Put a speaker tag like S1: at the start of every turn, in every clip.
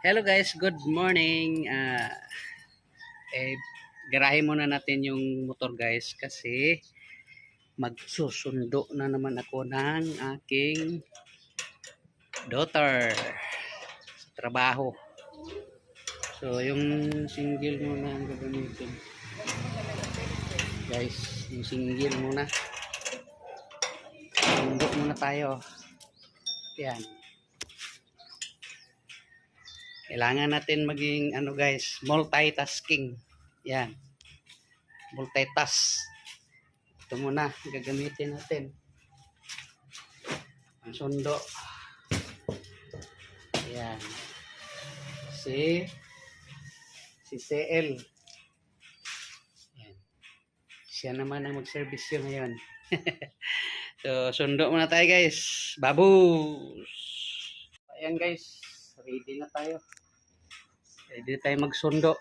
S1: Hello guys, good morning. Garahe muna natin yung motor guys kasi magsusundo na naman ako ng aking daughter sa trabaho. So yung single muna ang gagamitin. Guys, yung single muna. Sundo muna tayo. Yan. Kailangan natin maging guys, multitasking. Yan. Multitask. Ito muna gagamitin natin. Ang sundo. Yan. Si CL. Yan. Siya naman ang mag-service ngayon. So, sundo muna tayo guys. Babus! Ayan guys. Ready na tayo. Ready na tayo magsundo.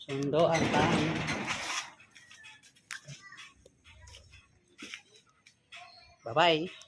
S1: Sundo ang tayo. Bye-bye!